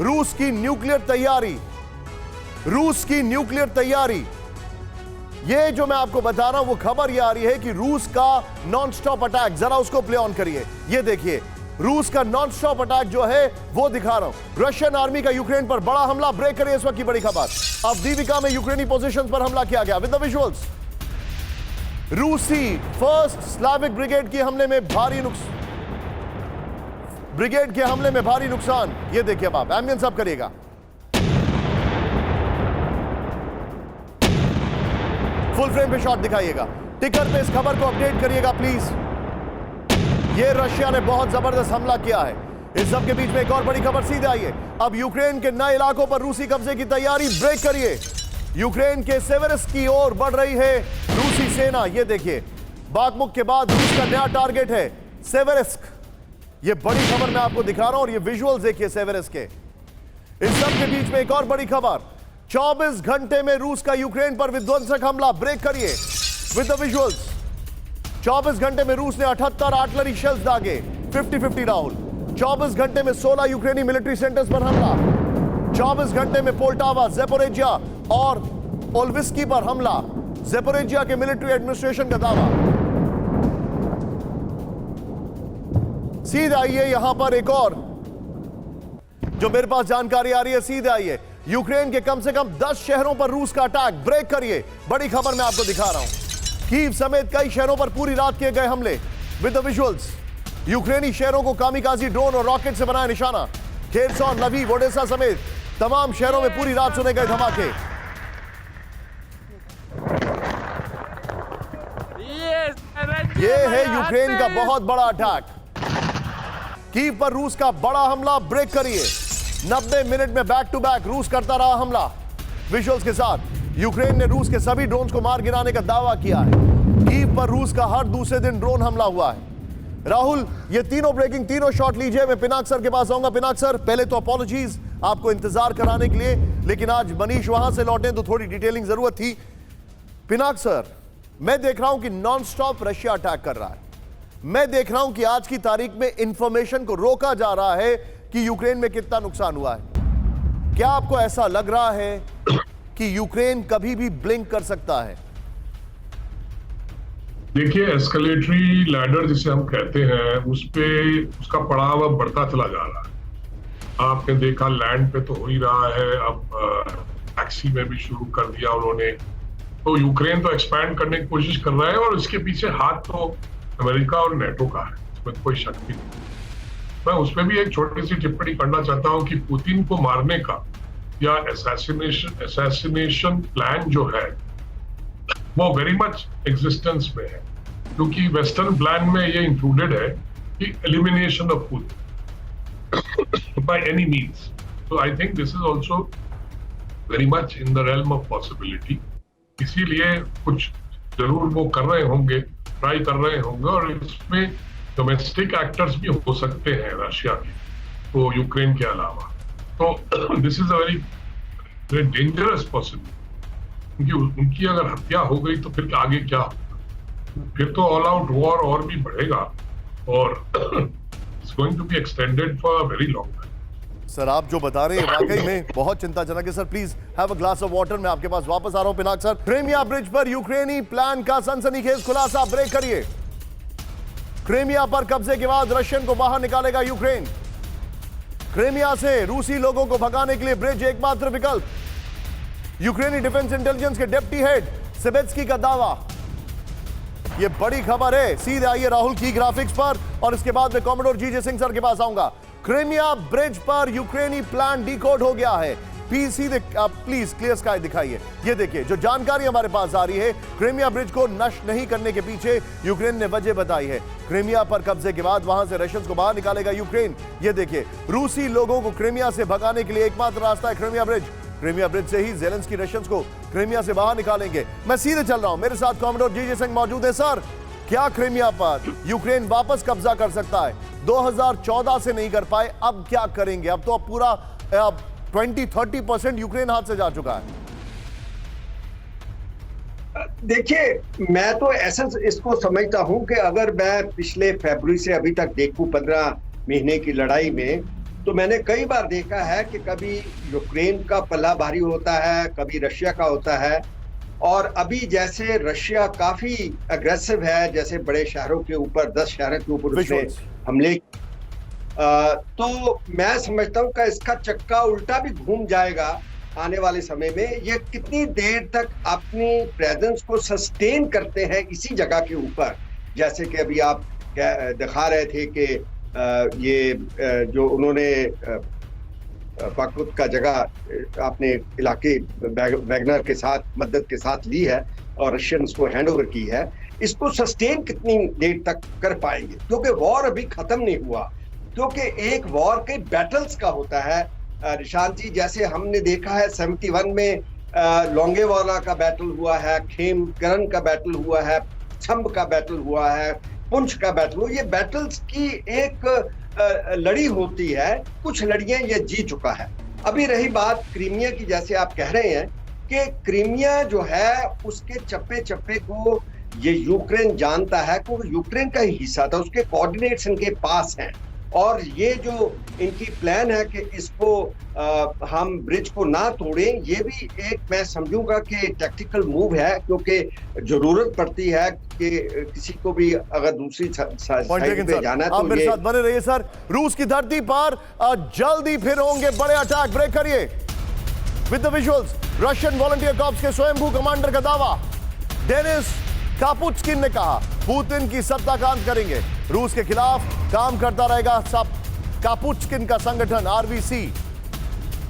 रूस की न्यूक्लियर तैयारी, ये जो मैं आपको बता रहा हूं वो खबर ये आ रही है कि रूस का नॉन स्टॉप अटैक, जरा उसको प्ले ऑन करिए। ये देखिए, रूस का नॉन स्टॉप अटैक जो है वो दिखा रहा हूं। रशियन आर्मी का यूक्रेन पर बड़ा हमला। ब्रेक करिए इस वक्त की बड़ी खबर। अवदीविका में यूक्रेनी पोजीशंस पर हमला किया गया। विद द विजुअल्स, रूसी फर्स्ट स्लाविक ब्रिगेड के हमले में भारी नुकसान। ये देखिए, अब आप एम्बियंस अप करिएगा। फुल फ्रेम पे शॉट दिखाइएगा। टिकर पे इस खबर को अपडेट करिएगा प्लीज। ये रशिया ने बहुत जबरदस्त हमला किया है। इस सब के बीच में एक और बड़ी खबर, सीधे आइए। अब यूक्रेन के नए इलाकों पर रूसी कब्जे की तैयारी। ब्रेक करिए, यूक्रेन के सेवेरिस्क की ओर बढ़ रही है रूसी सेना। ये देखिए, बाखमुख के बाद रूस का नया टारगेट है सेवेरिस्क। ये बड़ी खबर मैं आपको दिखा रहा हूं और ये विजुअल्स देखिए सेवेरिस्क के। इस सब के बीच में एक और बड़ी खबर, 24 घंटे में रूस का यूक्रेन पर विध्वंसक हमला। ब्रेक करिए विद द विजुअल्स। 24 घंटे में रूस ने 78 आर्टिलरी शेल्स दागे, 50-50 राहुल। 24 घंटे में 16 यूक्रेनी मिलिट्री सेंटर्स पर हमला। 24 घंटे में पोल्टावा, ज़ेपोरिजिया और ओल्विस्की पर हमला। ज़ेपोरिजिया के मिलिट्री एडमिनिस्ट्रेशन का दावा। सीधे आइए यहां पर एक और जो मेरे पास जानकारी आ रही है, सीधे आइए। यूक्रेन के कम से कम 10 शहरों पर रूस का अटैक। ब्रेक करिए, बड़ी खबर मैं आपको दिखा रहा हूं। कीव समेत कई शहरों पर पूरी रात किए गए हमले विद द विजुअल्स। यूक्रेनी शहरों को कामिकाजी ड्रोन और रॉकेट से बनाया निशाना। खेरसॉन, लवीव, ओडेसा समेत तमाम शहरों में पूरी रात सुने गए धमाके। ये है यूक्रेन का बहुत बड़ा अटैक। कीव पर रूस का बड़ा हमला। ब्रेक करिए। 90 मिनट में बैक टू बैक रूस करता रहा हमला विजुअल्स के साथ। यूक्रेन ने रूस के सभी ड्रोन्स को मार गिराने का दावा किया है। कीव पर रूस का हर दूसरे दिन ड्रोन हमला हुआ है। राहुल, ये तीनों ब्रेकिंग, तीनों शॉट लीजिए। मैं पिनाक सर के पास आऊंगा। पिनाक सर, पहले तो अपॉलॉजीज आपको इंतजार कराने के लिए, लेकिन आज मनीष वहां से लौटे तो थोड़ी डिटेलिंग जरूरत थी। पिनाक सर, मैं देख रहा हूं कि नॉन स्टॉप रशिया अटैक कर रहा है। मैं देख रहा हूं कि आज की तारीख में इंफॉर्मेशन को रोका जा रहा है कि यूक्रेन में कितना नुकसान हुआ है। क्या आपको ऐसा लग रहा है कि यूक्रेन कभी भी ब्लिंक कर सकता है? देखिए, एस्केलेटरी लैडर जिसे हम कहते हैं, उस पे उसका पड़ाव अब बढ़ता चला जा रहा है। आपने देखा लैंड पे तो हो ही रहा है, अब टैक्सी में भी शुरू कर दिया उन्होंने। तो यूक्रेन तो एक्सपैंड करने की कोशिश कर रहा है और इसके पीछे हाथ तो अमेरिका और नेटो का है, इसमें कोई शक नहीं। मैं उसमें भी एक छोटी सी टिप्पणी करना चाहता हूं कि पुतिन को मारने का या असैसिनेशन प्लान जो है वो वेरी मच एग्जिस्टेंस में है, क्योंकि वेस्टर्न प्लान में ये इंक्लूडेड है कि elimination of Putin by any means. तो I think this is also very much in the realm of possibility. इसीलिए कुछ जरूर वो कर रहे होंगे, ट्राई कर रहे होंगे, और इसमें डोमेस्टिक एक्टर्स भी हो सकते हैं रशिया के, तो यूक्रेन के अलावा। तो this is a very dangerous possibility, क्योंकि उनकी अगर हत्या हो गई तो फिर आगे क्या होगा? फिर तो ऑल आउट वॉर और भी बढ़ेगा और it's going to be extended for a very long time. Sir, आप जो बता रहे हैं वाकई में बहुत चिंताजनक है। Sir please have a glass of water. मैं आपके पास वापस आ रहा हूं। पिनाक सर, क्रीमिया ब्रिज पर यूक्रेनी प्लान का सनसनीखेज खुलासा। ब्रेक करिए। क्रीमिया पर कब्जे के बाद रशियन को बाहर निकालेगा यूक्रेन। क्रीमिया से रूसी लोगों को भगाने के लिए ब्रिज एकमात्र विकल्प। यूक्रेनी डिफेंस इंटेलिजेंस के डिप्टी हेड सेबेत्स्की का दावा। यह बड़ी खबर है। सीधे आइए राहुल की ग्राफिक्स पर और इसके बाद में कॉमोडोर जीजे सिंह सर के पास आऊंगा। क्रीमिया ब्रिज पर यूक्रेनी प्लान डिकोड हो गया है। सीधे प्लीज क्लियर स्काई दिखाइए। ये देखिए जो जानकारी हमारे पास आ रही है, क्रीमिया ब्रिज को नष्ट नहीं करने के पीछे यूक्रेन ने वजह बताई है। क्रीमिया पर कब्जे के बाद वहां से रशियंस को बाहर निकालेगा यूक्रेन। ये देखिए, रूसी लोगों को क्रीमिया से भगाने के लिए एकमात्र रास्ता है क्रीमिया ब्रिज। क्रीमिया ब्रिज से ही ज़ेलेंस्की रशियंस को क्रीमिया से बाहर निकालेंगे। मैं सीधे चल रहा हूं, मेरे साथ कॉमोडोर जीजे सिंह मौजूद है। सर, क्या क्रीमिया पर यूक्रेन वापस कब्जा कर सकता है? 2014 से नहीं कर पाए, अब क्या करेंगे? अब तो पूरा 20-30% यूक्रेन हाथ से जा चुका है। देखिए, मैं तो ऐसा इसको समझता हूं कि अगर मैं पिछले फरवरी से अभी तक देखूं 15 महीने की लड़ाई में, तो मैंने कई बार देखा है कि कभी यूक्रेन का पल्ला भारी होता है, कभी रशिया का होता है। और अभी जैसे रशिया काफी अग्रेसिव है, जैसे बड़े शहरों के ऊपर 10 शहरों के ऊपर उसने हमले, तो मैं समझता हूं कि इसका चक्का उल्टा भी घूम जाएगा आने वाले समय में। ये कितनी देर तक अपनी प्रेजेंस को सस्टेन करते हैं इसी जगह के ऊपर, जैसे कि अभी आप दिखा रहे थे कि ये जो उन्होंने पाकुत का जगह अपने इलाके वैगनर के साथ मदद के साथ ली है और रशियंस को हैंड ओवर की है, इसको सस्टेन कितनी देर तक कर पाएंगे? क्योंकि वॉर अभी खत्म नहीं हुआ, क्योंकि एक वॉर के बैटल्स का होता है निशांत जी। जैसे हमने देखा है 71 में लोंगेवाला का बैटल हुआ है, खेमकरन का बैटल हुआ है, छंब का बैटल हुआ है, पुंछ का बैटल हुआ। ये बैटल्स की एक लड़ी होती है, कुछ लड़ियां ये जीत चुका है। अभी रही बात क्रीमिया की, जैसे आप कह रहे हैं कि क्रीमिया जो है उसके चप्पे चप्पे को ये यूक्रेन जानता है, क्योंकि यूक्रेन का ही हिस्सा था, उसके कोऑर्डिनेट्स इनके पास हैं। और ये जो इनकी प्लान है कि इसको हम ब्रिज को ना तोड़ें, ये भी एक मैं समझूंगा कि टैक्टिकल मूव है, क्योंकि जरूरत पड़ती है कि किसी को भी अगर दूसरी साइड पे जाना है आप तो मेरे ये साथ बने रहिए सर। रूस की धरती पर जल्दी फिर होंगे बड़े अटैक। ब्रेक करिए with the visuals. Russian volunteer corps के स्वयंभू कमांडर का दावा। डेनिस कापुत्स्किन ने कहा पुतिन की सत्ता का अंत करेंगे, रूस के खिलाफ काम करता रहेगा सब कापुत्स्किन का संगठन आरबीसी।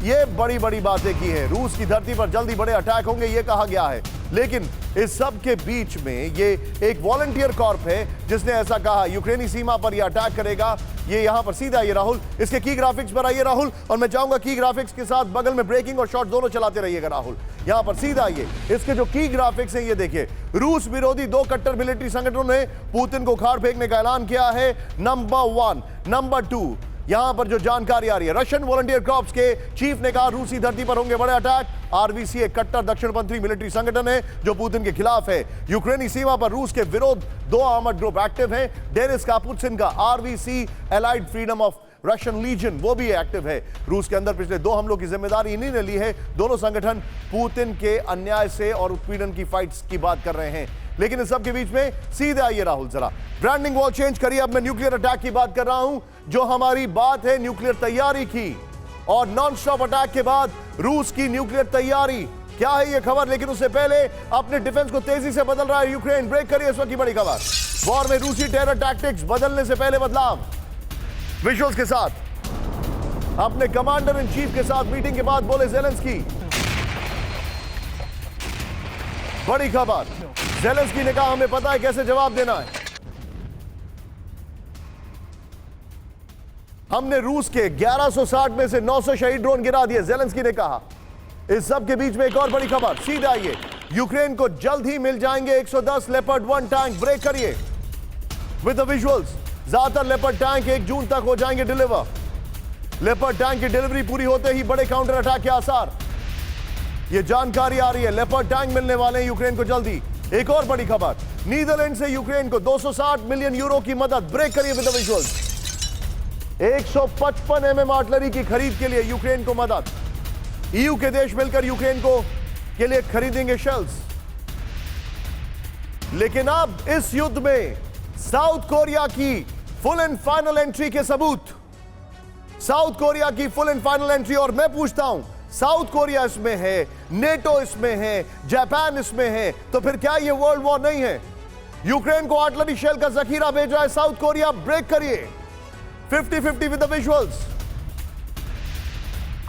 ये बड़ी बड़ी बातें की है। रूस की धरती पर जल्दी बड़े अटैक होंगे ये कहा गया है, लेकिन इस सब के बीच में ये एक वॉलंटियर कॉर्प है जिसने ऐसा कहा यूक्रेनी सीमा पर ये अटैक करेगा। ये यहां पर सीधा आइए राहुल, इसके की ग्राफिक्स पर आइए राहुल, और मैं चाहूंगा की ग्राफिक्स के साथ बगल में ब्रेकिंग और शॉट दोनों चलाते रहिएगा राहुल। यहां पर सीधा आइए, इसके जो की ग्राफिक्स हैं ये देखिए। रूस विरोधी 2 कट्टर मिलिट्री संगठनों ने पुतिन को उखाड़ फेंकने का ऐलान किया है, नंबर 1। नंबर 2, यहां पर जो जानकारी आ रही है, रशियन वॉलंटियर कॉर्प्स के चीफ ने कहा रूसी धरती पर होंगे बड़े अटैक। आरबीसी एक कट्टर दक्षिणपंथी मिलिट्री संगठन है जो पुतिन के खिलाफ है। यूक्रेनी सीमा पर रूस के विरोध 2 आर्मर्ड ग्रुप एक्टिव हैं। डेनिस कापुत्स्किन का RBC allied freedom of Russian legion वो भी एक्टिव है। रूस के अंदर पिछले 2 हमलों की जिम्मेदारी इन्हीं ने ली है। दोनों संगठन पुतिन के अन्याय से और उत्पीड़न की फाइट्स की बात कर रहे हैं। लेकिन इस सब के बीच में सीधे आइए राहुल, जरा ब्रांडिंग वॉल चेंज करिए। अब मैं न्यूक्लियर अटैक की बात कर रहा हूं, जो हमारी बात है न्यूक्लियर तैयारी की, और नॉन स्टॉप अटैक के बाद रूस की न्यूक्लियर तैयारी। क्या है ये खबर, लेकिन उससे पहले अपने डिफेंस को तेजी से बदल रहा है यूक्रेन। ब्रेक करिए इस वक्त की बड़ी खबर। वॉर में रूसी टेरर टैक्टिक्स बदलने से पहले बदलाव। विजुअल्स के साथ अपने कमांडर इन चीफ के साथ मीटिंग के बाद बोले ज़ेलेंस्की। बड़ी खबर, ज़ेलेंस्की ने कहा हमें पता है कैसे जवाब देना है। हमने रूस के 1160 में से 900 शहीद ड्रोन गिरा दिए, ज़ेलेंस्की ने कहा। इस सब के बीच में एक और बड़ी खबर, सीधे आइए। यूक्रेन को जल्द ही मिल जाएंगे 110 लेपर्ड 1 टैंक। ब्रेक करिए विद द विजुअल्स। ज्यादातर लेपर्ड टैंक 1 जून तक हो जाएंगे डिलीवर। लेपर्ड टैंक की डिलीवरी पूरी होते ही बड़े काउंटर अटैक के आसार। यह जानकारी आ रही है, लेपर्ड टैंक मिलने वाले हैं यूक्रेन को जल्दी। एक और बड़ी खबर, नीदरलैंड से यूक्रेन को 260 मिलियन यूरो की मदद। ब्रेक करिए with the visuals. 155 mm artillery की खरीद के लिए यूक्रेन को मदद। ईयू के देश मिलकर यूक्रेन को के लिए खरीदेंगे शेल्स। लेकिन अब इस युद्ध में साउथ कोरिया की फुल एंड फाइनल एंट्री के सबूत। साउथ कोरिया की फुल एंड फाइनल एंट्री, और मैं पूछता हूं, साउथ कोरिया इसमें है, नेटो इसमें है, जापान इसमें है, तो फिर क्या यह वर्ल्ड वॉर नहीं है? यूक्रेन को आर्टिलरी शेल का जखीरा भेज रहा है साउथ कोरिया। ब्रेक करिए 50-50 विद द विजुअल्स।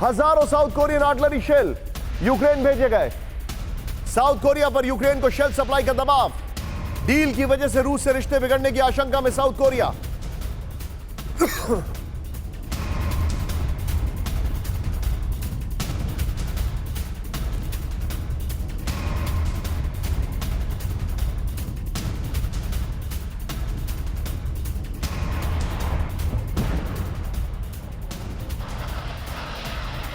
हजारों south Korean artillery shell Ukraine भेजे गए। साउथ कोरिया पर यूक्रेन को शेल सप्लाई का दबाव। डील की वजह से रूस से रिश्ते बिगड़ने की आशंका में साउथ कोरिया।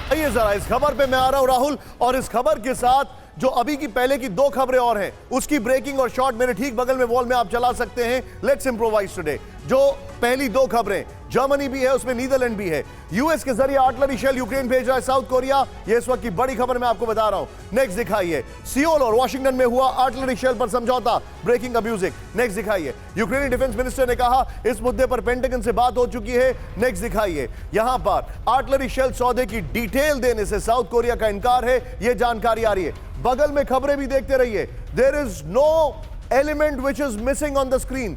आइए जरा इस खबर पे मैं आ रहा हूं राहुल, और इस खबर के साथ जो अभी की पहले की 2 खबरें और हैं, उसकी ब्रेकिंग और शॉट मेरे ठीक बगल में वॉल में आप चला सकते हैं। Let's improvise today. जो पहली 2 खबरें, जर्मनी भी है उसमें, नीदरलैंड भी है। यूएस के जरिए आर्टिलरी शेल यूक्रेन भेज रहा है साउथ कोरिया। ये इस वक्त की बड़ी खबर मैं आपको बता रहा हूं। नेक्स्ट दिखाइए, सियोल और वॉशिंगटन में हुआ आर्टिलरी शेल पर समझौता। ब्रेकिंग का म्यूजिक। नेक्स्ट दिखाइए, यूक्रेनी डिफेंस मिनिस्टर ने कहा इस मुद्दे पर पेंटागन से बात हो चुकी है। नेक्स्ट दिखाइए, यहां पर आर्टिलरी शेल सौदे की डिटेल देने से साउथ कोरिया का इनकार है, यह जानकारी आ रही है। बगल में खबरें भी देखते रहिए। There is no element which is missing on the screen.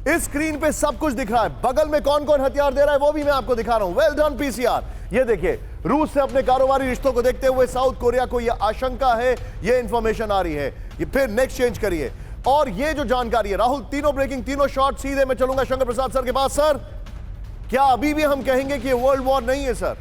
इस स्क्रीन पे सब कुछ दिख रहा है। बगल में कौन कौन हथियार दे रहा है वो भी मैं आपको दिखा रहा हूं। Well done PCR. ये देखिए, रूस से अपने कारोबारी रिश्तों को देखते हुए साउथ कोरिया को यह आशंका है, यह इंफॉर्मेशन आ रही है। ये फिर नेक्स्ट चेंज करिए, और ये जो जानकारी है राहुल, तीनों ब्रेकिंग, तीनों शॉट। सीधे मैं चलूंगा शंकर प्रसाद सर के पास। सर, क्या अभी भी हम कहेंगे कि वर्ल्ड वॉर नहीं है? सर,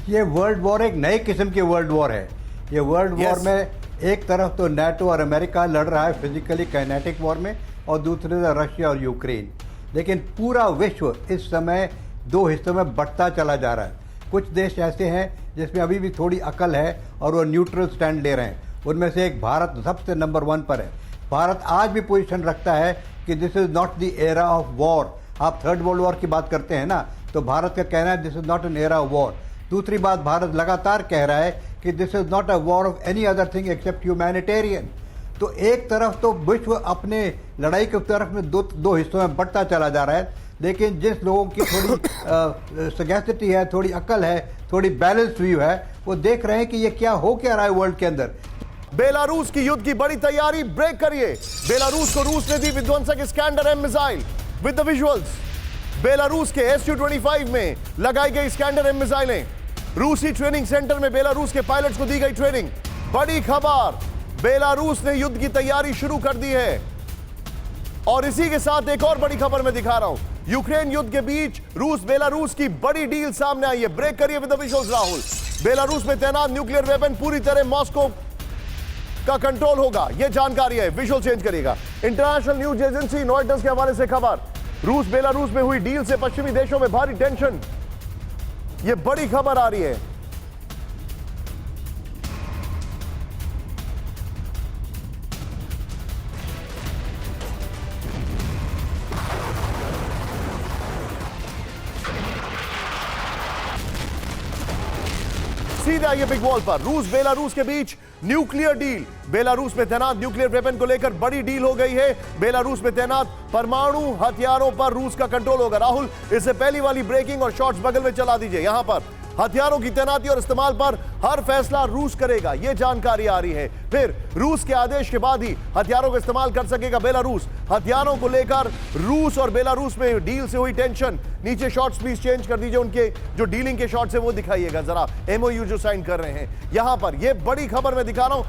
ये वर्ल्ड वॉर एक नई किस्म की वर्ल्ड वॉर है। ये वर्ल्ड वॉर में एक तरफ तो नाटो और अमेरिका लड़ रहा है फिजिकली काइनेटिक वॉर में, और दूसरी तरफ रशिया और यूक्रेन। लेकिन पूरा विश्व इस समय 2 हिस्सों में बंटता चला जा रहा है। कुछ देश ऐसे हैं जिसमें अभी भी थोड़ी अकल है और वो न्यूट्रल स्टैंड ले रहे हैं। उनमें से एक भारत सबसे नंबर 1 पर है। भारत आज भी पोजीशन रखता है कि this is not the era of war. आप थर्ड वर्ल्ड वॉर की बात करते हैं ना, तो भारत का कहना है this is not an era of war. दूसरी बात, भारत लगातार कह रहा है कि this is not a war of any other thing except humanitarian. तो एक तरफ तो विश्व अपने लड़ाई की तरफ में दो हिस्सों में बढ़ता चला जा रहा है, लेकिन जिस लोगों की थोड़ी सगैसिटी है, थोड़ी अकल है, थोड़ी बैलेंस व्यू है, वो देख रहे हैं कि ये क्या हो क्या रहा है वर्ल्ड के अंदर। बेलारूस की युद्ध की बड़ी तैयारी, ब्रेक करिए। बेलारूस को रूस ने दी विध्वंसक Iskander M missile with the visuals. Belarus के Su-25 में लगाई गई स्कैंडर एम मिसाइलें। रूसी ट्रेनिंग सेंटर में बेलारूस के पायलट्स को दी गई ट्रेनिंग। बड़ी खबर, बेलारूस ने युद्ध की तैयारी शुरू कर दी है। और इसी के साथ एक और बड़ी खबर मैं दिखा रहा हूं, यूक्रेन युद्ध के बीच रूस बेलारूस की बड़ी डील सामने आई है। ब्रेक करिए with the visuals Rahul. Belarus में तैनात न्यूक्लियर वेपन पूरी तरह मॉस्को का कंट्रोल होगा, यह जानकारी है। विजुअल चेंज करिएगा। इंटरनेशनल न्यूज एजेंसी रॉयटर्स के हवाले से खबर, रूस बेलारूस में हुई डील से पश्चिमी देशों में भारी टेंशन, यह बड़ी खबर आ रही है। सीधे आइए बिग वॉल पर। रूस बेलारूस के बीच न्यूक्लियर डील। बेलारूस में तैनात न्यूक्लियर वेपन को लेकर बड़ी डील हो गई है। बेलारूस में तैनात परमाणु हथियारों पर रूस का कंट्रोल होगा। राहुल, इससे पहली वाली ब्रेकिंग और शॉट्स बगल में चला दीजिए। यहां पर हथियारों की तैनाती और इस्तेमाल पर हर फैसला रूस करेगा, यह जानकारी आ रही है। फिर रूस के आदेश के बाद ही हथियारों का इस्तेमाल कर सकेगा बेलारूस। हथियारों को लेकर रूस और बेलारूस में डील से हुई टेंशन। नीचे शॉट्स प्लीज चेंज कर दीजिए, उनके जो डीलिंग के शॉट्स है वो दिखाइएगा जरा। एमओयू जो साइन कर रहे हैं यहां पर, यह बड़ी खबर मैं दिखा रहा हूं।